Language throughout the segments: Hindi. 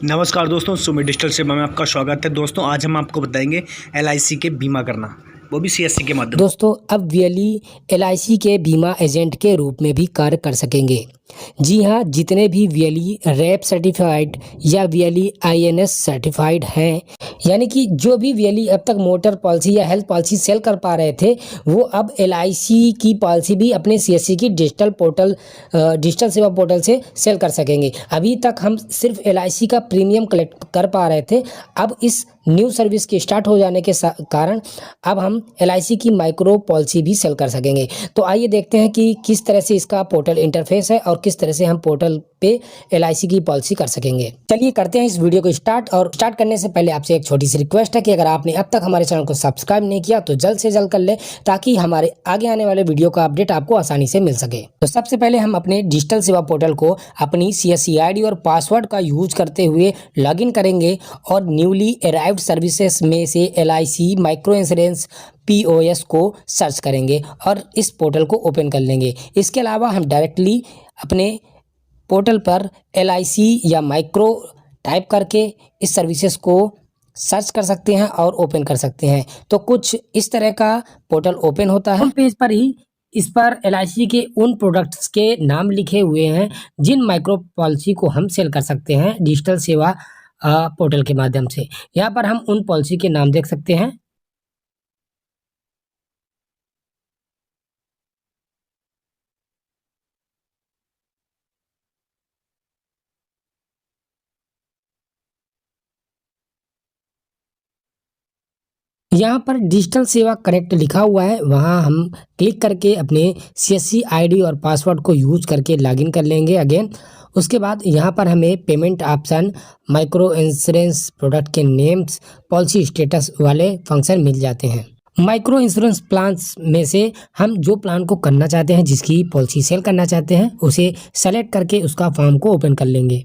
नमस्कार दोस्तों, सुमित डिजिटल सेवा में आपका स्वागत है। दोस्तों आज हम आपको बताएंगे एलआईसी के बीमा करना, वो भी सीएससी के माध्यम। दोस्तों अब वीएलई एलआईसी के बीमा एजेंट के रूप में भी कार्य कर सकेंगे। जी हाँ, जितने भी वीएलई रैप सर्टिफाइड या वीएलई आईएनएस सर्टिफाइड हैं, यानी कि जो भी वीएलई अब तक मोटर पॉलिसी या हेल्थ पॉलिसी सेल कर पा रहे थे, वो अब एलआईसी की पॉलिसी भी अपने सीएससी की डिजिटल सेवा पोर्टल से सेल कर सकेंगे। अभी तक हम सिर्फ एलआईसी का प्रीमियम कलेक्ट कर पा रहे थे। अब इस न्यू सर्विस के स्टार्ट हो जाने के कारण अब हम एलआईसी की माइक्रो पॉलिसी भी सेल कर सकेंगे। तो आइए देखते हैं कि किस तरह से इसका पोर्टल इंटरफेस है और किस तरह से हम पोर्टल पे एलआईसी की पॉलिसी कर सकेंगे। चलिए करते हैं इस वीडियो को स्टार्ट। और स्टार्ट करने से पहले आपसे एक छोटी सी रिक्वेस्ट है कि अगर आपने अब तक हमारे चैनल को सब्सक्राइब नहीं किया तो जल्द से जल्द कर ले, ताकि हमारे आगे आने वाले वीडियो का अपडेट आपको आसानी से मिल सके। तो सबसे पहले हम अपने डिजिटल सेवा पोर्टल को अपनी सीएससी आईडी और पासवर्ड का यूज करते हुए लॉगिन करेंगे और न्यूली अराइव्ड सर्विसेज में से एलआईसी माइक्रो इंश्योरेंस पीओएस को सर्च करेंगे और इस पोर्टल को ओपन कर लेंगे। इसके अलावा हम डायरेक्टली अपने पोर्टल पर एलआईसी या माइक्रो टाइप करके इस सर्विसेज को सर्च कर सकते हैं और ओपन कर सकते हैं। तो कुछ इस तरह का पोर्टल ओपन होता है। होम पेज पर ही इस पर एलआईसी के उन प्रोडक्ट्स के नाम लिखे हुए हैं जिन माइक्रो पॉलिसी को हम सेल कर सकते हैं डिजिटल सेवा पोर्टल के माध्यम से। यहाँ पर हम उन पॉलिसी के नाम देख सकते हैं। यहाँ पर डिजिटल सेवा कनेक्ट लिखा हुआ है, वहाँ हम क्लिक करके अपने सीएससी आईडी और पासवर्ड को यूज करके लॉगिन कर लेंगे अगेन। उसके बाद यहाँ पर हमें payment option, micro insurance product के नेम्स, पॉलिसी स्टेटस वाले फंक्शन मिल जाते हैं। माइक्रो इंश्योरेंस प्लान्स में से हम जो प्लान को करना चाहते हैं, जिसकी पॉलिसी सेल करना चाहते हैं, उसे सेलेक्ट करके उसका फॉर्म को ओपन कर लेंगे।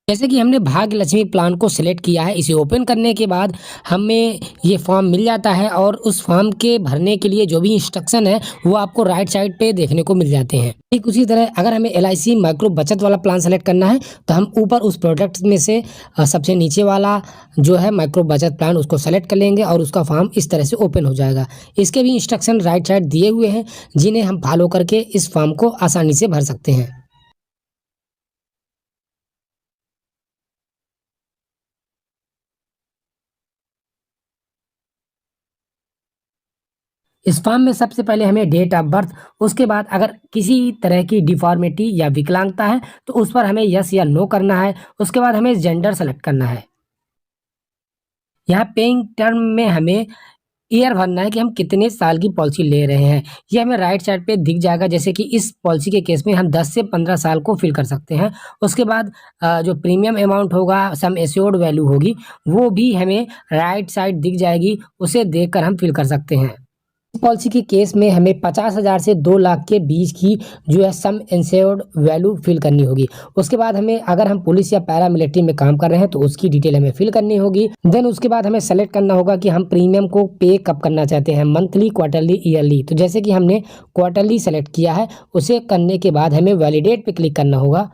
जैसे कि हमने भाग्य लक्ष्मी प्लान को सिलेक्ट किया है, इसे ओपन करने के बाद हमें ये फॉर्म मिल जाता है और उस फॉर्म के भरने के लिए जो भी इंस्ट्रक्शन है वो आपको राइट साइड पे देखने को मिल जाते हैं। ठीक उसी तरह अगर हमें एलआईसी माइक्रो बचत वाला प्लान सेलेक्ट करना है तो हम ऊपर उस प्रोडक्ट में से सबसे नीचे वाला जो है माइक्रो बचत प्लान, उसको सेलेक्ट कर लेंगे और उसका फॉर्म इस तरह से ओपन हो जाएगा। इसके भी इंस्ट्रक्शन राइट साइड दिए हुए हैं, जिन्हें हम फॉलो करके इस फॉर्म को आसानी से भर सकते हैं। इस फॉर्म में सबसे पहले हमें डेट ऑफ बर्थ, उसके बाद अगर किसी तरह की डिफॉर्मिटी या विकलांगता है तो उस पर हमें यस या नो करना है। उसके बाद हमें जेंडर सेलेक्ट करना है। यहाँ पेइंग टर्म में हमें ईयर भरना है कि हम कितने साल की पॉलिसी ले रहे हैं। ये हमें राइट साइड पे दिख जाएगा। जैसे कि इस पॉलिसी के केस में हम 10 से 15 साल को फिल कर सकते हैं। उसके बाद जो प्रीमियम अमाउंट होगा, सम एश्योर्ड वैल्यू होगी, वो भी हमें राइट साइड दिख जाएगी। उसे देखकर हम फिल कर सकते हैं। पॉलिसी के केस में हमें 50,000 से 2 लाख के बीच की जो है सम इंश्योर्ड वैल्यू फिल करनी होगी। उसके बाद हमें, अगर हम पुलिस या पैरा मिलिट्री में काम कर रहे हैं तो उसकी डिटेल हमें फिल करनी होगी। देन उसके बाद हमें सेलेक्ट करना होगा कि हम प्रीमियम को पे कब करना चाहते हैं, मंथली, क्वार्टरली, ईयरली। तो जैसे कि हमने क्वार्टरली सेलेक्ट किया है, उसे करने के बाद हमें वैलिडेट पे क्लिक करना होगा।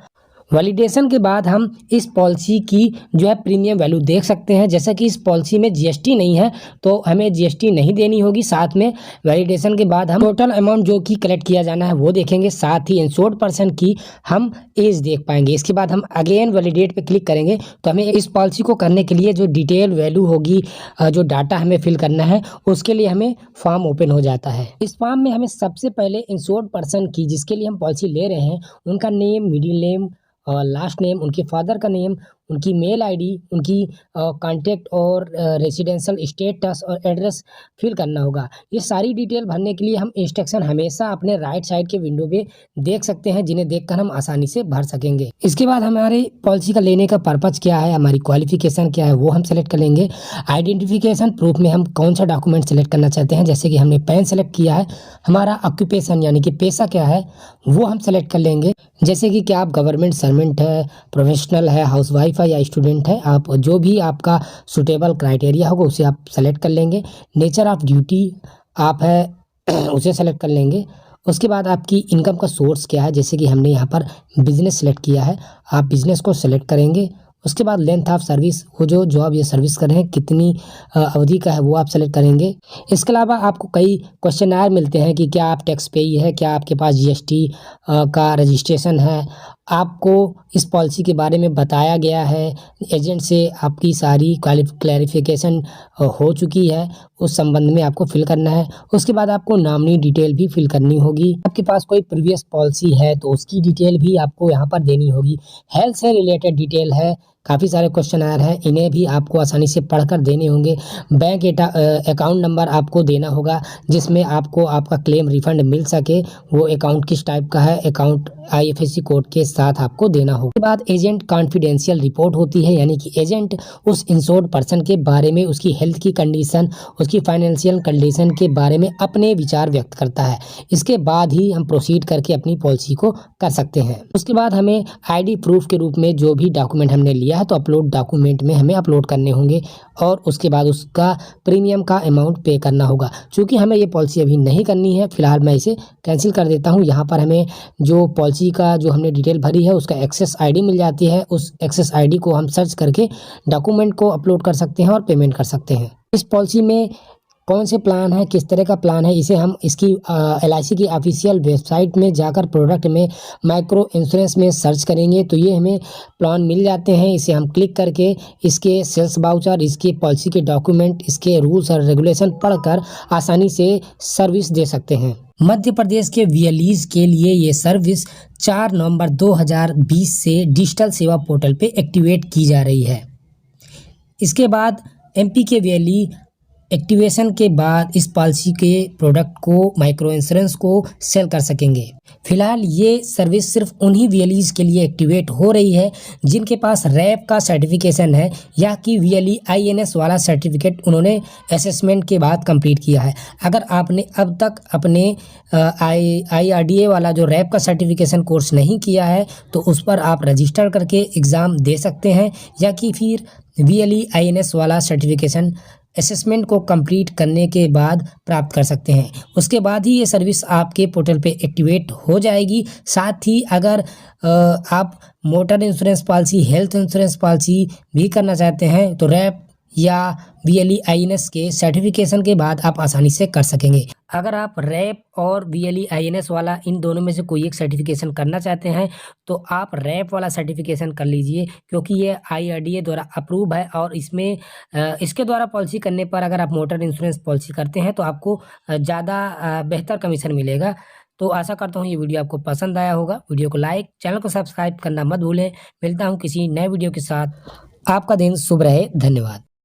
वैलिडेशन के बाद हम इस पॉलिसी की जो है प्रीमियम वैल्यू देख सकते हैं। जैसा कि इस पॉलिसी में जीएसटी नहीं है तो हमें जीएसटी नहीं देनी होगी। साथ में वैलिडेशन के बाद हम टोटल अमाउंट जो कि कलेक्ट किया जाना है वो देखेंगे। साथ ही इंश्योर्ड पर्सन की हम एज देख पाएंगे। इसके बाद हम अगेन वैलिडेट पे क्लिक करेंगे तो हमें इस पॉलिसी को करने के लिए जो डिटेल वैल्यू होगी, जो डाटा हमें फिल करना है, उसके लिए हमें फॉर्म ओपन हो जाता है। इस फॉर्म में हमें सबसे पहले इंश्योर्ड पर्सन की, जिसके लिए हम पॉलिसी ले रहे हैं, उनका नेम, मिडिल नेम और लास्ट नेम, उनके फादर का नेम, उनकी मेल आईडी, उनकी कांटेक्ट और रेसिडेंशियल स्टेटस और एड्रेस फिल करना होगा। ये सारी डिटेल भरने के लिए हम इंस्ट्रक्शन हमेशा अपने राइट साइड के विंडो पे देख सकते हैं, जिन्हें देखकर हम आसानी से भर सकेंगे। इसके बाद हमारे पॉलिसी का लेने का पर्पज़ क्या है, हमारी क्वालिफिकेशन क्या है, वो हम सेलेक्ट कर लेंगे। आइडेंटिफिकेशन प्रूफ में हम कौन सा डॉक्यूमेंट सेलेक्ट करना चाहते हैं, जैसे कि हमने पैन सेलेक्ट किया है। हमारा ऑक्यूपेशन यानी कि पेशा क्या है वो हम सेलेक्ट कर लेंगे। जैसे कि क्या आप गवर्नमेंट सर्वेंट है, प्रोफेशनल है, हाउसवाइफ है या स्टूडेंट है, आप जो भी आपका सुटेबल क्राइटेरिया होगा उसे आप सेलेक्ट कर लेंगे। नेचर ऑफ ड्यूटी आप है उसे सेलेक्ट कर लेंगे। उसके बाद आपकी इनकम का सोर्स क्या है, जैसे कि हमने यहाँ पर बिजनेस सेलेक्ट किया है, आप बिजनेस को सेलेक्ट करेंगे। उसके बाद लेंथ ऑफ सर्विस, वो जो जॉब ये सर्विस कर रहे हैं कितनी अवधि का है वो आप सेलेक्ट करेंगे। इसके अलावा आपको कई क्वेश्चनआयर मिलते हैं कि क्या आप टैक्स पेई है, क्या आपके पास जीएसटी का रजिस्ट्रेशन है, आपको इस पॉलिसी के बारे में बताया गया है, एजेंट से आपकी सारी क्लैरिफिकेशन हो चुकी है, उस संबंध में आपको फिल करना है। उसके बाद आपको नॉमिनी डिटेल भी फिल करनी होगी। आपके पास कोई प्रीवियस पॉलिसी है तो उसकी डिटेल भी आपको यहाँ पर देनी होगी। हेल्थ से रिलेटेड डिटेल है, काफ़ी सारे क्वेश्चन आए हैं, इन्हें भी आपको आसानी से पढ़कर देने होंगे। बैंक अकाउंट नंबर आपको देना होगा जिसमें आपको आपका क्लेम रिफंड मिल सके, वो अकाउंट किस टाइप का है, अकाउंट आईएफएससी कोड के साथ आपको देना होगा। उसके बाद एजेंट कॉन्फिडेंशियल रिपोर्ट होती है, यानी कि एजेंट उस इंश्योर्ड पर्सन के बारे में, उसकी हेल्थ की कंडीशन, उसकी फाइनेंशियल कंडीशन के बारे में अपने विचार व्यक्त करता है। इसके बाद ही हम प्रोसीड करके अपनी पॉलिसी को कर सकते हैं। उसके बाद हमें आईडी प्रूफ के रूप में जो भी डॉक्यूमेंट हमने लिया है तो अपलोड डॉक्यूमेंट में हमें अपलोड करने होंगे और उसके बाद उसका प्रीमियम का अमाउंट पे करना होगा। चूँकि हमें ये पॉलिसी अभी नहीं करनी है, फिलहाल मैं इसे कैंसिल कर देता हूँ। यहाँ पर हमें जो पॉलिसी का जो हमने डिटेल भरी है उसका एक्सेस आईडी मिल जाती है, उस एक्सेस आईडी को हम सर्च करके डॉक्यूमेंट को अपलोड कर सकते हैं और पेमेंट कर सकते हैं। इस पॉलिसी में कौन से प्लान है, किस तरह का प्लान है, इसे हम इसकी एलआईसी की ऑफिशियल वेबसाइट में जाकर प्रोडक्ट में माइक्रो इंश्योरेंस में सर्च करेंगे तो ये हमें प्लान मिल जाते हैं। इसे हम क्लिक करके इसके सेल्स वाउचर, इसके पॉलिसी के डॉक्यूमेंट, इसके रूल्स और रेगुलेशन पढ़कर आसानी से सर्विस दे सकते हैं। मध्य प्रदेश के वीएलईज के लिए ये सर्विस 4 नवंबर 2020 से डिजिटल सेवा पोर्टल पे एक्टिवेट की जा रही है। इसके बाद एमपी के वीएलई एक्टिवेशन के बाद इस पॉलिसी के प्रोडक्ट को, माइक्रो इंश्योरेंस को सेल कर सकेंगे। फिलहाल ये सर्विस सिर्फ उन्हीं वीएलईज के लिए एक्टिवेट हो रही है जिनके पास रैप का सर्टिफिकेशन है या कि वीएलई आईएनएस वाला सर्टिफिकेट उन्होंने असेसमेंट के बाद कंप्लीट किया है। अगर आपने अब तक अपने आईआरडीए वाला जो रैप का सर्टिफिकेशन कोर्स नहीं किया है तो उस पर आप रजिस्टर करके एग्ज़ाम दे सकते हैं या कि फिर वीएलई आईएनएस वाला सर्टिफिकेशन असेसमेंट को कंप्लीट करने के बाद प्राप्त कर सकते हैं। उसके बाद ही ये सर्विस आपके पोर्टल पे एक्टिवेट हो जाएगी। साथ ही अगर आप motor insurance policy, health insurance policy भी करना चाहते हैं तो रैप या वीएलई आईएनएस के सर्टिफिकेशन के बाद आप आसानी से कर सकेंगे। अगर आप रैप और वीएलई आईएनएस वाला इन दोनों में से कोई एक सर्टिफिकेशन करना चाहते हैं तो आप रैप वाला सर्टिफिकेशन कर लीजिए, क्योंकि ये आईआरडीए द्वारा अप्रूव है और इसमें इसके द्वारा पॉलिसी करने पर अगर आप मोटर इंश्योरेंस पॉलिसी करते हैं तो आपको ज़्यादा बेहतर कमीशन मिलेगा। तो आशा करता हूँ ये वीडियो आपको पसंद आया होगा। वीडियो को लाइक, चैनल को सब्सक्राइब करना मत भूलें। मिलता हूँ किसी नए वीडियो के साथ। आपका दिन शुभ रहे। धन्यवाद।